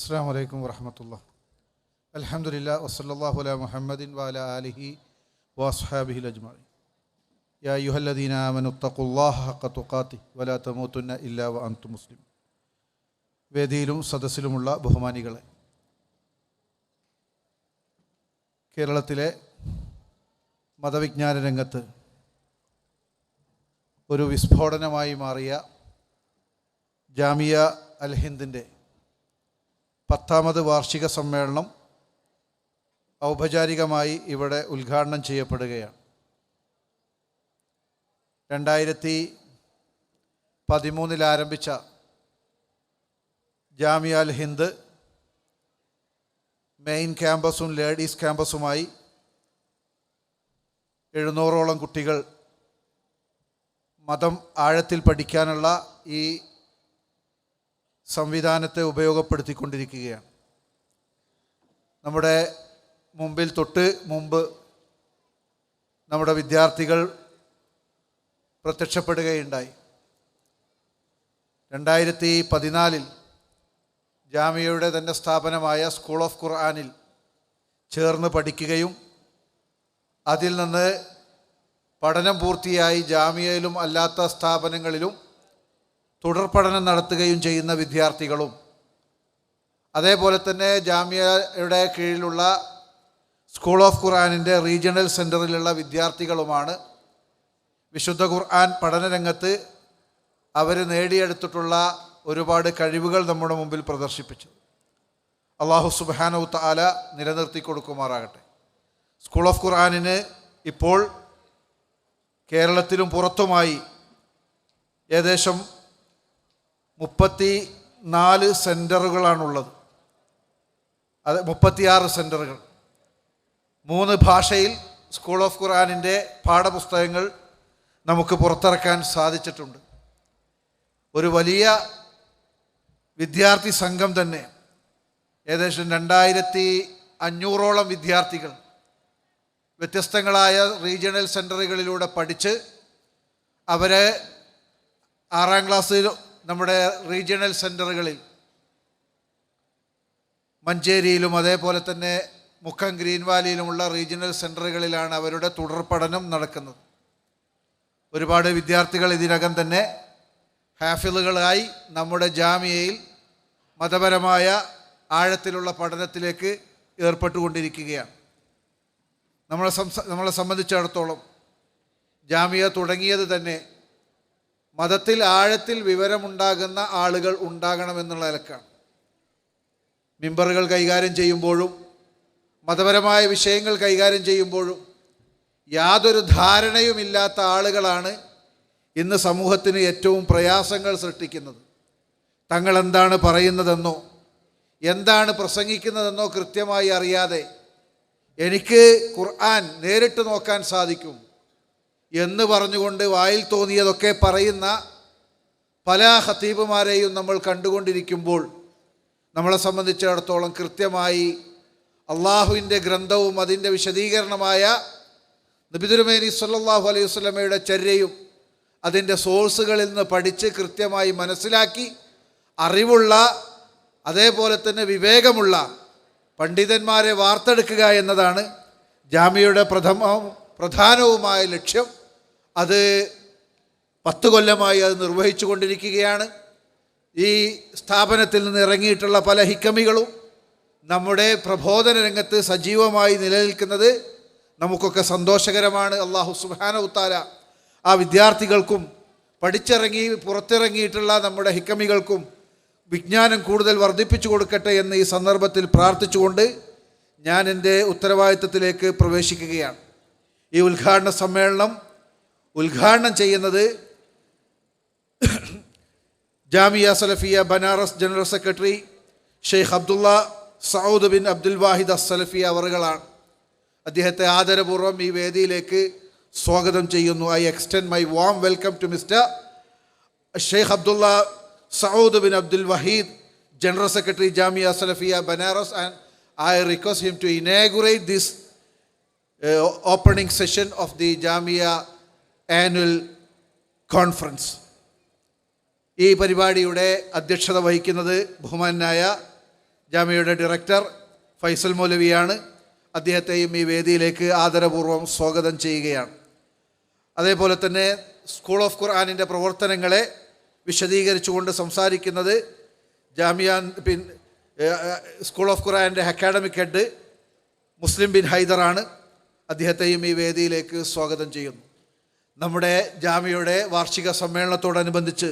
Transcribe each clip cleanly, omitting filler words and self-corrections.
അസ്സലാമു അലൈക്കും വറഹ്മത്തുള്ളാഹി. അൽഹംദുലില്ലാഹി വസല്ലല്ലാഹു അലാ മുഹമ്മദിൻ വഅലാ ആലിഹി വഅസ്ഹാബിഹിൽ അജ്മഈൻ. യാ അയ്യുഹല്ലദീന ആമനു തഖുല്ലാഹ ഹഖ തുഖാതിഹി വലാ തമൂതുന്ന ഇല്ലാ വഅൻതും മുസ്ലിമൂൻ. വേദിയിലും സദസ്സിലുമുള്ള ബഹുമാനികളെ, കേരളത്തിലെ മതവിജ്ഞാന രംഗത്ത് ഒരു വിസ്ഫോടനമായി മാറിയ ജാമിയ അൽ ഹിന്ദിൻ്റെ 10ാമത് വാർഷിക സമ്മേളനം ഔപചാരികമായി ഇവിടെ ഉദ്ഘാടനം ചെയ്യപ്പെടുകയാണ്. 2013 ആരംഭിച്ച ജാമിയ അൽ ഹിന്ദ് മെയിൻ ക്യാമ്പസും ലേഡീസ് ക്യാമ്പസുമായി 700ഓളം കുട്ടികൾ മതം ആഴത്തിൽ പഠിക്കാനുള്ള ഈ സംവിധാനത്തെ ഉപയോഗപ്പെടുത്തിക്കൊണ്ടിരിക്കുകയാണ്. നമ്മുടെ മുമ്പിൽ തൊട്ട് മുമ്പ് നമ്മുടെ വിദ്യാർത്ഥികൾ പ്രത്യക്ഷപ്പെടുകയുണ്ടായി. 2014 ജാമിയയുടെ തന്നെ സ്ഥാപനമായ സ്കൂൾ ഓഫ് ഖുർആനിൽ ചേർന്ന് പഠിക്കുകയും അതിൽ നിന്ന് പഠനം പൂർത്തിയായി ജാമിയയിലും അല്ലാത്ത സ്ഥാപനങ്ങളിലും തുടർ പഠനം നടത്തുകയും ചെയ്യുന്ന വിദ്യാർത്ഥികളും, അതേപോലെ തന്നെ ജാമിയയുടെ കീഴിലുള്ള സ്കൂൾ ഓഫ് ഖുർആനിൻ്റെ റീജിയണൽ സെൻറ്ററിലുള്ള വിദ്യാർത്ഥികളുമാണ് വിശുദ്ധ ഖുർആൻ പഠനരംഗത്ത് അവർ നേടിയെടുത്തിട്ടുള്ള ഒരുപാട് കഴിവുകൾ നമ്മുടെ മുമ്പിൽ പ്രദർശിപ്പിച്ചു. അല്ലാഹു സുബ്ഹാനഹു തആല നിലനിർത്തി കൊടുക്കുമാറാകട്ടെ. സ്കൂൾ ഓഫ് ഖുർആനിന് ഇപ്പോൾ കേരളത്തിലും പുറത്തുമായി ഏകദേശം 34 സെൻറ്ററുകളാണുള്ളത്. അത് 36 സെൻറ്ററുകൾ. 3 ഭാഷയിൽ സ്കൂൾ ഓഫ് ഖുർആനിൻ്റെ പാഠപുസ്തകങ്ങൾ നമുക്ക് പുറത്തിറക്കാൻ സാധിച്ചിട്ടുണ്ട്. ഒരു വലിയ വിദ്യാർത്ഥി സംഘം തന്നെ, ഏകദേശം 2500ഓളം വിദ്യാർത്ഥികൾ വ്യത്യസ്തങ്ങളായ റീജിയണൽ സെൻറ്ററുകളിലൂടെ പഠിച്ച് അവരെ 6ാം ക്ലാസ്സിൽ നമ്മുടെ റീജിയണൽ സെൻറ്ററുകളിൽ മഞ്ചേരിയിലും അതേപോലെ തന്നെ മുക്കം ഗ്രീൻ വാലിയിലുമുള്ള റീജിയണൽ സെൻറ്ററുകളിലാണ് അവരുടെ തുടർ പഠനം നടക്കുന്നത്. ഒരുപാട് വിദ്യാർത്ഥികൾ ഇതിനകം തന്നെ ഹാഫിളുകളായി നമ്മുടെ ജാമിയയിൽ മതപരമായ ആഴത്തിലുള്ള പഠനത്തിലേക്ക് ഏർപ്പെട്ടുകൊണ്ടിരിക്കുകയാണ്. നമ്മളെ സംബന്ധിച്ചിടത്തോളം ജാമിയ തുടങ്ങിയത് തന്നെ മതത്തിൽ ആഴത്തിൽ വിവരമുണ്ടാകുന്ന ആളുകൾ ഉണ്ടാകണമെന്നുള്ള നിലക്കാണ്. മിമ്പറുകൾ കൈകാര്യം ചെയ്യുമ്പോഴും മതപരമായ വിഷയങ്ങൾ കൈകാര്യം ചെയ്യുമ്പോഴും യാതൊരു ധാരണയുമില്ലാത്ത ആളുകളാണ് ഇന്ന് സമൂഹത്തിന് ഏറ്റവും പ്രയാസങ്ങൾ സൃഷ്ടിക്കുന്നത്. തങ്ങൾ എന്താണ് പറയുന്നതെന്നോ എന്താണ് പ്രസംഗിക്കുന്നതെന്നോ കൃത്യമായി അറിയാതെ എനിക്ക് ഖുർആൻ നേരിട്ട് നോക്കാൻ സാധിക്കും എന്ന് പറഞ്ഞുകൊണ്ട് വായിൽ തോന്നിയതൊക്കെ പറയുന്ന പല ഖതീബുമാരെയും നമ്മൾ കണ്ടുകൊണ്ടിരിക്കുമ്പോൾ നമ്മളെ സംബന്ധിച്ചിടത്തോളം കൃത്യമായി അള്ളാഹുവിൻ്റെ ഗ്രന്ഥവും അതിൻ്റെ വിശദീകരണമായ നബി തിരുമേനി സ്വല്ലല്ലാഹു അലൈഹി വസല്ലമയുടെ ചര്യയും അതിൻ്റെ സോഴ്സുകളിൽ നിന്ന് പഠിച്ച് കൃത്യമായി മനസ്സിലാക്കി അറിവുള്ള അതേപോലെ തന്നെ വിവേകമുള്ള പണ്ഡിതന്മാരെ വാർത്തെടുക്കുക എന്നതാണ് ജാമിയയുടെ പ്രധാനവുമായ ലക്ഷ്യം. അത് 10 കൊല്ലമായി അത് നിർവഹിച്ചു കൊണ്ടിരിക്കുകയാണ്. ഈ സ്ഥാപനത്തിൽ നിന്ന് ഇറങ്ങിയിട്ടുള്ള പല ഹിക്കമികളും നമ്മുടെ പ്രബോധന രംഗത്ത് സജീവമായി നിലനിൽക്കുന്നത് നമുക്കൊക്കെ സന്തോഷകരമാണ്. അല്ലാഹു സുബ്ഹാനഹു തആല ആ വിദ്യാർത്ഥികൾക്കും പഠിച്ചിറങ്ങി പുറത്തിറങ്ങിയിട്ടുള്ള നമ്മുടെ ഹിക്കമികൾക്കും വിജ്ഞാനം കൂടുതൽ വർദ്ധിപ്പിച്ചു കൊടുക്കട്ടെ എന്ന് ഈ സന്ദർഭത്തിൽ പ്രാർത്ഥിച്ചുകൊണ്ട് ഞാൻ എൻ്റെ ഉത്തരവാദിത്തത്തിലേക്ക് പ്രവേശിക്കുകയാണ്. ഈ ഉദ്ഘാടന സമ്മേളനം ഉദ്ഘാടനം ചെയ്യുന്നത് ജാമിയ സലഫിയ ബനാറസ് ജനറൽ സെക്രട്ടറി ഷെയ്ഖ് അബ്ദുള്ള സൗദ് ബിൻ അബ്ദുൽ വാഹിദ് അസ്സലഫി അവറുകളാണ്. അദ്ദേഹത്തെ ആദരപൂർവ്വം ഈ വേദിയിലേക്ക് സ്വാഗതം ചെയ്യുന്നു. I extend my warm welcome to mister Sheikh Abdullah Saud bin Abdul Wahid, General Secretary Jamia Salafia Banaras, and I request him to inaugurate this opening session of the Jamia annual conference. ഈ പരിപാടിയുടെ അധ്യക്ഷത വഹിക്കുന്നത് ബഹുമാനായ ജാമ്യയുടെ ഡയറക്ടർ ഫൈസൽ മൗലവിയാണ്. അദ്ദേഹത്തെയും ഈ വേദിയിലേക്ക് ആദരപൂർവ്വം സ്വാഗതം ചെയ്യുകയാണ്. അതേപോലെ തന്നെ സ്കൂൾ ഓഫ് ഖുർആനിൻ്റെ പ്രവർത്തനങ്ങളെ വിശദീകരിച്ചുകൊണ്ട് സംസാരിക്കുന്നത് സ്കൂൾ ഓഫ് ഖുർആനിൻ്റെ അക്കാഡമിക് ഹെഡ് മുസ്ലിം ബിൻ ഹൈദറാണ്. അദ്ദേഹത്തെയും ഈ വേദിയിലേക്ക് സ്വാഗതം ചെയ്യുന്നു. നമ്മുടെ ജാമ്യയുടെ വാർഷിക സമ്മേളനത്തോടനുബന്ധിച്ച്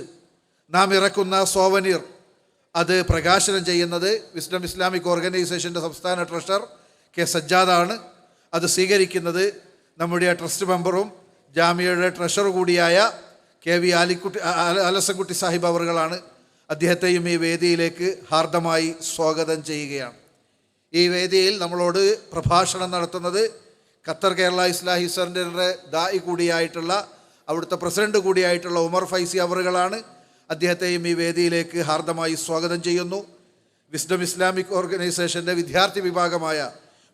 നാം ഇറക്കുന്ന സോവനീർ അത് പ്രകാശനം ചെയ്യുന്നത് വിസ്ഡം ഇസ്ലാമിക് ഓർഗനൈസേഷൻ്റെ സംസ്ഥാന ട്രഷറർ കെ സജ്ജാദാണ്. അത് സ്വീകരിക്കുന്നത് നമ്മുടെ ട്രസ്റ്റ് മെമ്പറും ജാമ്യയുടെ ട്രഷറർ കൂടിയായ കെ വി അലസൻകുട്ടി സാഹിബ് അവറുകളാണ്. അദ്ദേഹത്തെയും ഈ വേദിയിലേക്ക് ഹാർദമായി സ്വാഗതം ചെയ്യുകയാണ്. ഈ വേദിയിൽ നമ്മളോട് പ്രഭാഷണം നടത്തുന്നത് ഖത്തർ കേരള ഇസ്ലാഹി സെൻ്ററിൻ്റെ ദായി കൂടിയായിട്ടുള്ള അവിടുത്തെ പ്രസിഡന്റ് കൂടിയായിട്ടുള്ള ഉമർ ഫൈസി അവറുകളാണ്. അദ്ദേഹത്തെയും ഈ വേദിയിലേക്ക് ഹാർദമായി സ്വാഗതം ചെയ്യുന്നു. വിസ്ഡം ഇസ്ലാമിക് ഓർഗനൈസേഷൻ്റെ വിദ്യാർത്ഥി വിഭാഗമായ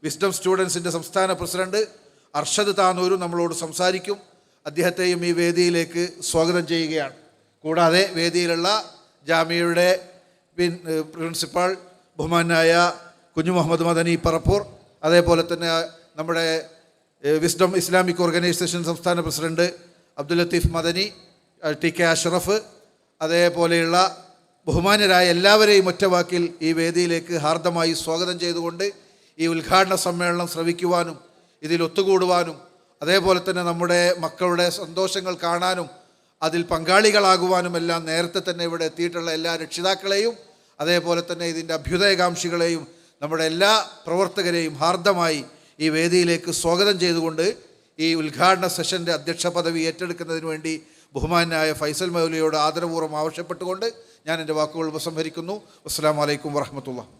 വിസ്ഡം സ്റ്റുഡൻസിൻ്റെ സംസ്ഥാന പ്രസിഡന്റ് അർഷദ് താനൂരും നമ്മളോട് സംസാരിക്കും. അദ്ദേഹത്തെയും ഈ വേദിയിലേക്ക് സ്വാഗതം ചെയ്യുകയാണ്. കൂടാതെ വേദിയിലുള്ള ജാമ്യയുടെ പ്രിൻസിപ്പാൾ ബഹുമാനായ കുഞ്ഞു മുഹമ്മദ് മദനി പറപ്പൂർ, അതേപോലെ തന്നെ നമ്മുടെ വിസ്ഡം ഇസ്ലാമിക് ഓർഗനൈസേഷൻ സംസ്ഥാന president Abdul Latheef Madani, T K Ashraf, അതേപോലെയുള്ള ബഹുമാന്യരായ എല്ലാവരെയും ഒറ്റവാക്കിൽ ഈ വേദിയിലേക്ക് ഹാർദമായി സ്വാഗതം ചെയ്തുകൊണ്ട് ഈ ഉദ്ഘാടന സമ്മേളനം ശ്രവിക്കുവാനും ഇതിൽ ഒത്തുകൂടുവാനും അതേപോലെ തന്നെ നമ്മുടെ മക്കളുടെ സന്തോഷങ്ങൾ കാണാനും അതിൽ പങ്കാളികളാകുവാനുമെല്ലാം നേരത്തെ തന്നെ ഇവിടെ എത്തിയിട്ടുള്ള എല്ലാ രക്ഷിതാക്കളെയും അതേപോലെ തന്നെ ഇതിൻ്റെ അഭ്യുദയകാംക്ഷികളെയും നമ്മുടെ എല്ലാ പ്രവർത്തകരെയും ഹാർദമായി ഈ വേദിയിലേക്ക് സ്വാഗതം ചെയ്തുകൊണ്ട് ഈ ഉദ്ഘാടന സെഷൻ്റെ അധ്യക്ഷ പദവി ഏറ്റെടുക്കുന്നതിന് വേണ്ടി ബഹുമാനായ ഫൈസൽ മൗലവിയോട് ആദരപൂർവ്വം ആവശ്യപ്പെട്ടുകൊണ്ട് ഞാൻ എൻ്റെ വാക്കുകൾ ഉപസംഹരിക്കുന്നു. അസ്സലാമു അലൈക്കും വറഹ്മത്തുള്ളാഹി.